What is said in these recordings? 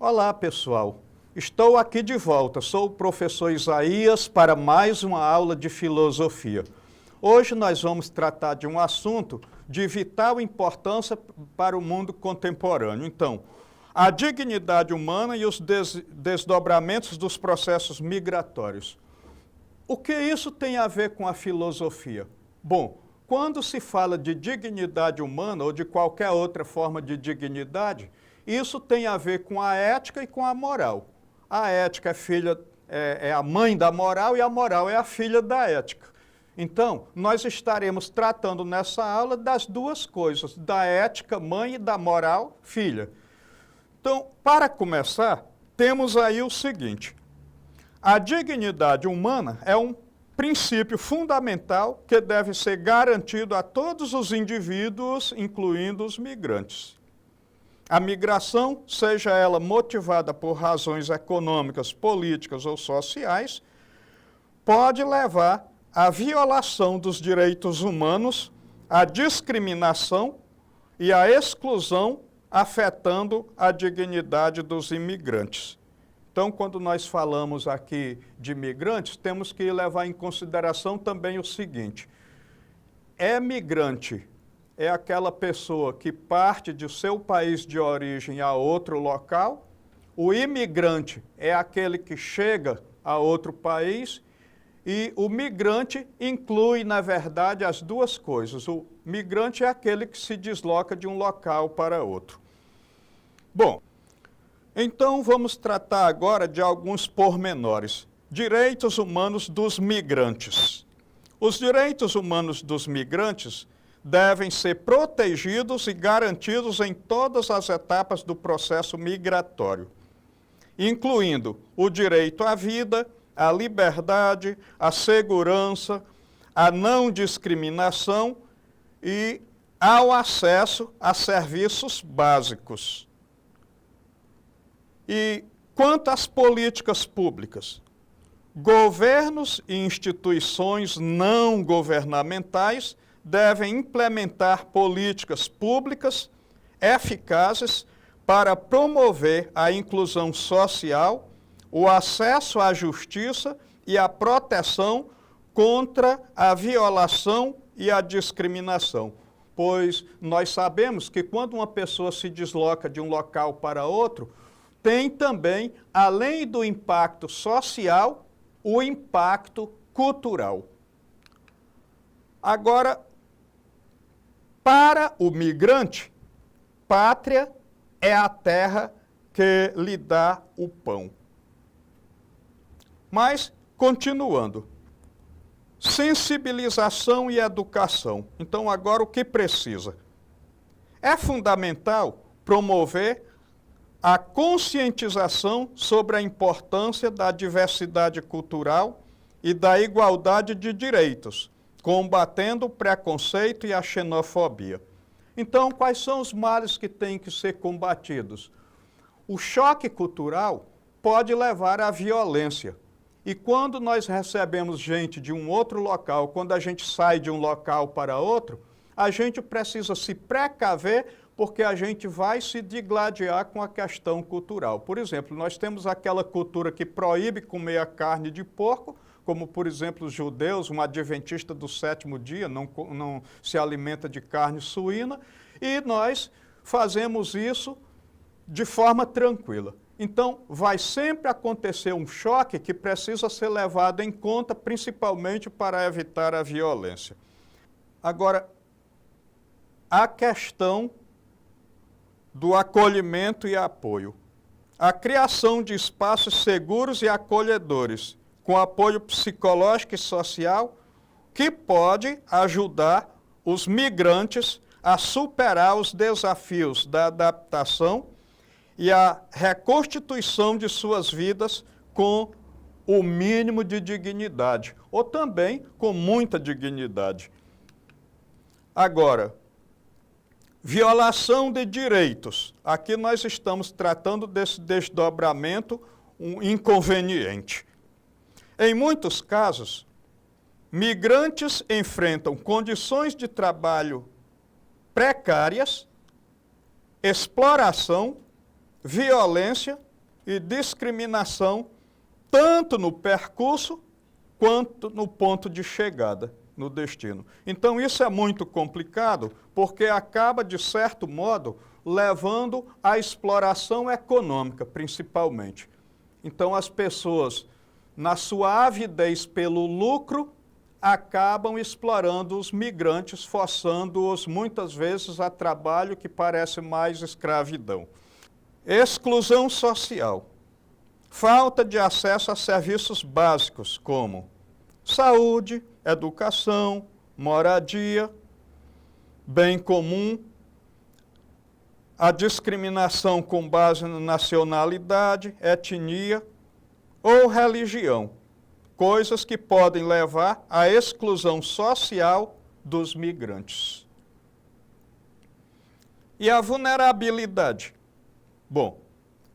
Olá, pessoal. Estou aqui de volta. Sou o professor Isaías para mais uma aula de filosofia. Hoje nós vamos tratar de um assunto de vital importância para o mundo contemporâneo. Então, a dignidade humana e os desdobramentos dos processos migratórios. O que isso tem a ver com a filosofia? Bom, quando se fala de dignidade humana ou de qualquer outra forma de dignidade, isso tem a ver com a ética e com a moral. A ética é a mãe da moral e a moral é a filha da ética. Então, nós estaremos tratando nessa aula das duas coisas, da ética mãe e da moral filha. Então, para começar, temos aí o seguinte: a dignidade humana é um princípio fundamental que deve ser garantido a todos os indivíduos, incluindo os migrantes. A migração, seja ela motivada por razões econômicas, políticas ou sociais, pode levar à violação dos direitos humanos, à discriminação e à exclusão, afetando a dignidade dos imigrantes. Então, quando nós falamos aqui de migrantes, temos que levar em consideração também o seguinte: migrante é aquela pessoa que parte do seu país de origem a outro local, o imigrante é aquele que chega a outro país, e o migrante inclui, na verdade, as duas coisas. O migrante é aquele que se desloca de um local para outro. Bom, então vamos tratar agora de alguns pormenores. Direitos humanos dos migrantes. Os direitos humanos dos migrantes devem ser protegidos e garantidos em todas as etapas do processo migratório, incluindo o direito à vida, à liberdade, à segurança, à não discriminação e ao acesso a serviços básicos. E quanto às políticas públicas, governos e instituições não governamentais devem implementar políticas públicas eficazes para promover a inclusão social, o acesso à justiça e a proteção contra a violação e a discriminação. Pois nós sabemos que quando uma pessoa se desloca de um local para outro, tem também, além do impacto social, o impacto cultural. Agora, para o migrante, pátria é a terra que lhe dá o pão. Mas, continuando, sensibilização e educação. Então, agora o que precisa? É fundamental promover a conscientização sobre a importância da diversidade cultural e da igualdade de direitos, combatendo o preconceito e a xenofobia. Então, quais são os males que têm que ser combatidos? O choque cultural pode levar à violência. E quando nós recebemos gente de um outro local, quando a gente sai de um local para outro, a gente precisa se precaver, porque a gente vai se digladiar com a questão cultural. Por exemplo, nós temos aquela cultura que proíbe comer a carne de porco, como, por exemplo, os judeus, um adventista do sétimo dia, não se alimenta de carne suína, e nós fazemos isso de forma tranquila. Então, vai sempre acontecer um choque que precisa ser levado em conta, principalmente para evitar a violência. Agora, a questão do acolhimento e apoio. A criação de espaços seguros e acolhedores, com apoio psicológico e social, que pode ajudar os migrantes a superar os desafios da adaptação e a reconstituição de suas vidas com o mínimo de dignidade, ou também com muita dignidade. Agora, violação de direitos. Aqui nós estamos tratando desse desdobramento inconveniente. Em muitos casos, migrantes enfrentam condições de trabalho precárias, exploração, violência e discriminação, tanto no percurso quanto no ponto de chegada, no destino. Então isso é muito complicado, porque acaba, de certo modo, levando à exploração econômica, principalmente. Então as pessoas, na sua avidez pelo lucro, acabam explorando os migrantes, forçando-os muitas vezes a trabalho que parece mais escravidão. Exclusão social. Falta de acesso a serviços básicos como saúde, educação, moradia, bem comum, a discriminação com base na nacionalidade, etnia ou religião, coisas que podem levar à exclusão social dos migrantes. E a vulnerabilidade? Bom,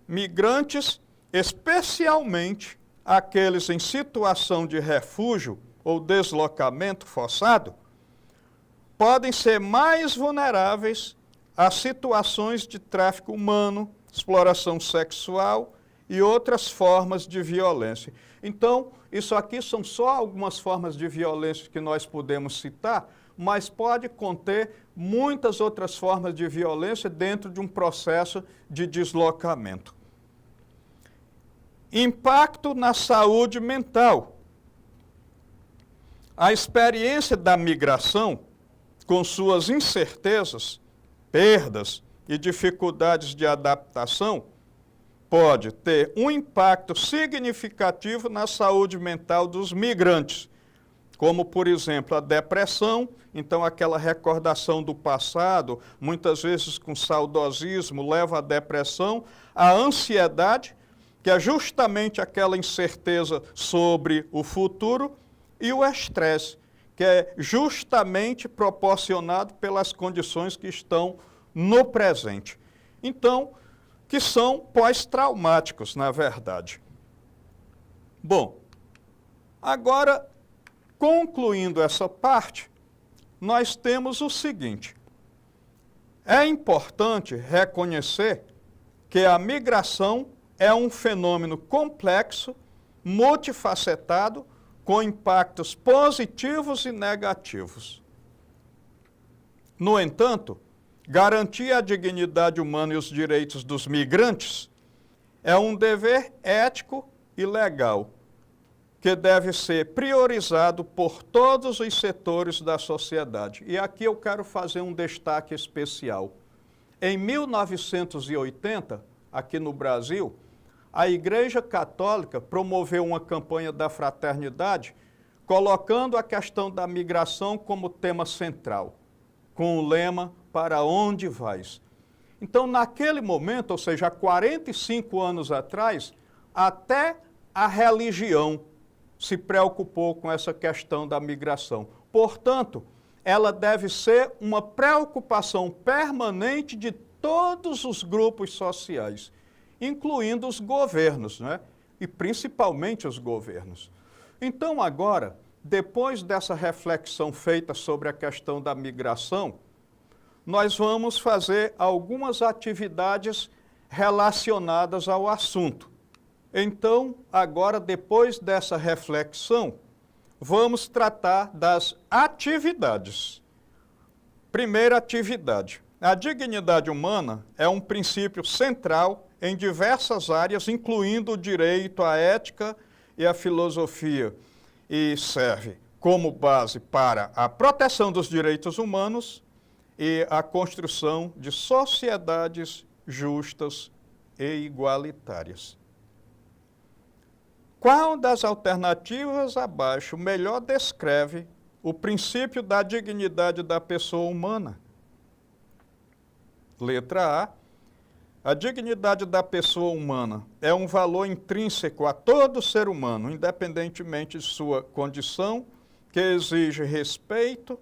migrantes, especialmente aqueles em situação de refúgio ou deslocamento forçado, podem ser mais vulneráveis a situações de tráfico humano, exploração sexual e outras formas de violência. Então, isso aqui são só algumas formas de violência que nós podemos citar, mas pode conter muitas outras formas de violência dentro de um processo de deslocamento. Impacto na saúde mental. A experiência da migração, com suas incertezas, perdas e dificuldades de adaptação, pode ter um impacto significativo na saúde mental dos migrantes, como, por exemplo, a depressão, então aquela recordação do passado, muitas vezes com saudosismo, leva à depressão, a ansiedade, que é justamente aquela incerteza sobre o futuro, e o estresse, que é justamente proporcionado pelas condições que estão no presente. Então, que são pós-traumáticos, na verdade. Bom, agora, concluindo essa parte, nós temos o seguinte: é importante reconhecer que a migração é um fenômeno complexo, multifacetado, com impactos positivos e negativos. No entanto, garantir a dignidade humana e os direitos dos migrantes é um dever ético e legal, que deve ser priorizado por todos os setores da sociedade. E aqui eu quero fazer um destaque especial. Em 1980, aqui no Brasil, a Igreja Católica promoveu uma campanha da fraternidade, colocando a questão da migração como tema central, com o lema "Para onde vais?". Então, naquele momento, ou seja, há 45 anos atrás, até a religião se preocupou com essa questão da migração. Portanto, ela deve ser uma preocupação permanente de todos os grupos sociais, incluindo os governos, né? E principalmente os governos. Então, agora, depois dessa reflexão feita sobre a questão da migração, nós vamos fazer algumas atividades relacionadas ao assunto. Então, agora, depois dessa reflexão, vamos tratar das atividades. Primeira atividade. A dignidade humana é um princípio central em diversas áreas, incluindo o direito, a ética e a filosofia, e serve como base para a proteção dos direitos humanos e a construção de sociedades justas e igualitárias. Qual das alternativas abaixo melhor descreve o princípio da dignidade da pessoa humana? Letra A. A dignidade da pessoa humana é um valor intrínseco a todo ser humano, independentemente de sua condição, que exige respeito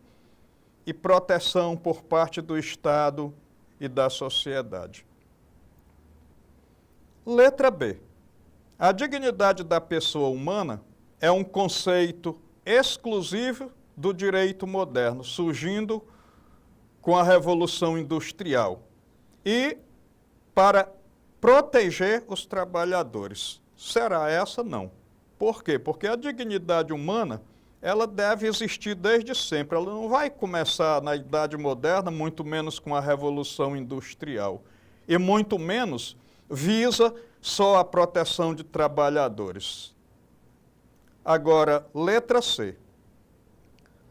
e proteção por parte do Estado e da sociedade. Letra B. A dignidade da pessoa humana é um conceito exclusivo do direito moderno, surgindo com a Revolução Industrial. E para proteger os trabalhadores. Será essa? Não. Por quê? Porque a dignidade humana, ela deve existir desde sempre. Ela não vai começar na Idade Moderna, muito menos com a Revolução Industrial. E muito menos visa só a proteção de trabalhadores. Agora, letra C.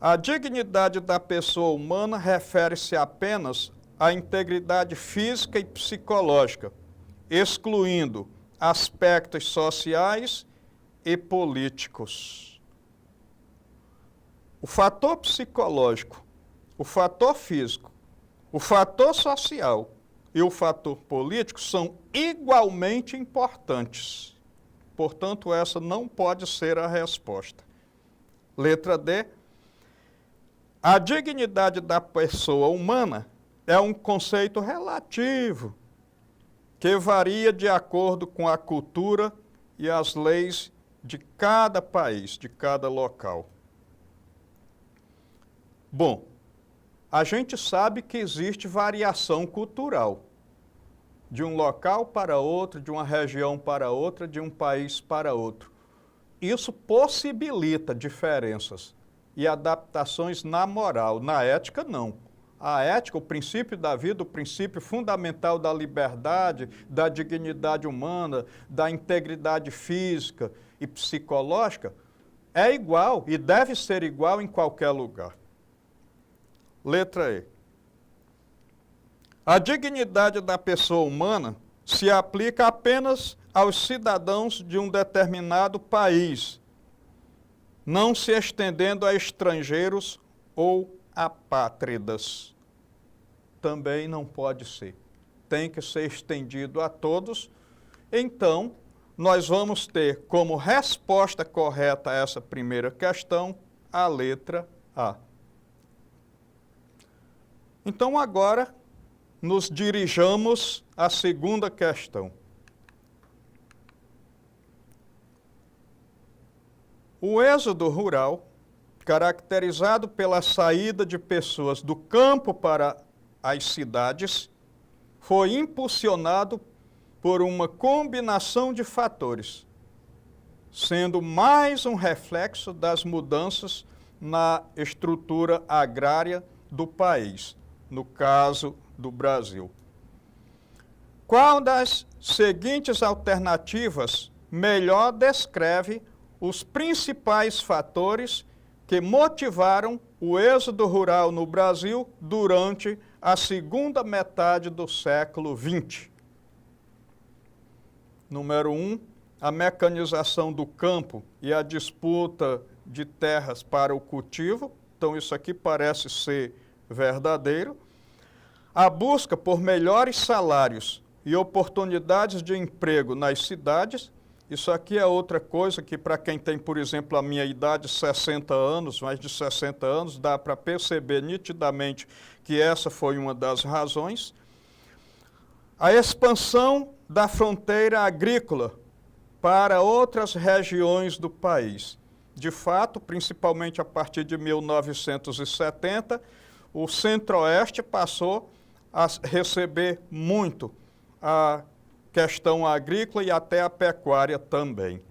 A dignidade da pessoa humana refere-se apenas à integridade física e psicológica, excluindo aspectos sociais e políticos. O fator psicológico, o fator físico, o fator social e o fator político são igualmente importantes. Portanto, essa não pode ser a resposta. Letra D. A dignidade da pessoa humana é um conceito relativo, que varia de acordo com a cultura e as leis de cada país, de cada local. Bom, a gente sabe que existe variação cultural, de um local para outro, de uma região para outra, de um país para outro. Isso possibilita diferenças e adaptações na moral. Na ética, não. A ética, o princípio da vida, o princípio fundamental da liberdade, da dignidade humana, da integridade física e psicológica, é igual e deve ser igual em qualquer lugar. Letra E. A dignidade da pessoa humana se aplica apenas aos cidadãos de um determinado país, não se estendendo a estrangeiros ou apátridas. Também não pode ser. Tem que ser estendido a todos. Então, nós vamos ter como resposta correta a essa primeira questão a letra A. Então, agora, nos dirijamos à segunda questão. O êxodo rural, caracterizado pela saída de pessoas do campo para as cidades, foi impulsionado por uma combinação de fatores, sendo mais um reflexo das mudanças na estrutura agrária do país, no caso do Brasil. Qual das seguintes alternativas melhor descreve os principais fatores que motivaram o êxodo rural no Brasil durante a segunda metade do século XX? Número 1, a mecanização do campo e a disputa de terras para o cultivo. Então, isso aqui parece ser verdadeiro. A busca por melhores salários e oportunidades de emprego nas cidades. Isso aqui é outra coisa que, para quem tem, por exemplo, a minha idade, 60 anos, mais de 60 anos, dá para perceber nitidamente que essa foi uma das razões. A expansão da fronteira agrícola para outras regiões do país. De fato, principalmente a partir de 1970, o Centro-Oeste passou a receber muito a questão agrícola e até a pecuária também.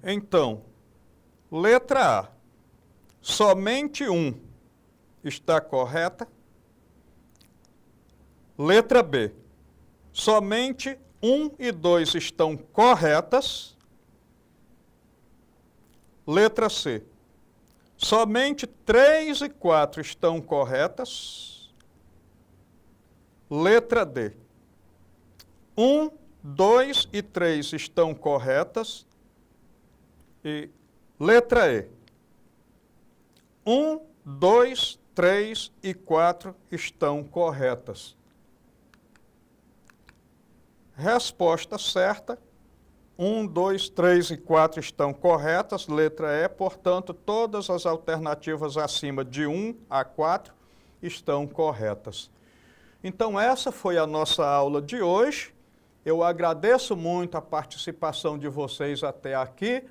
Então, letra A, somente 1 está correta. Letra B, somente 1 e 2 estão corretas. Letra C, somente 3 e 4 estão corretas. Letra D, 1, 2 e 3 estão corretas. E letra E, 1, 2, 3 e 4 estão corretas. Resposta certa, 1, 2, 3 e 4 estão corretas, letra E, portanto, todas as alternativas acima de 1 a 4 estão corretas. Então, essa foi a nossa aula de hoje. Eu agradeço muito a participação de vocês até aqui.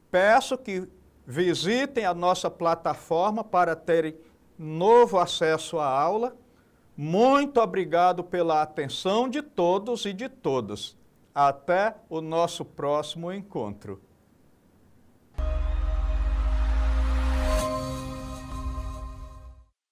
Peço que visitem a nossa plataforma para terem novo acesso à aula. Muito obrigado pela atenção de todos e de todas. Até o nosso próximo encontro.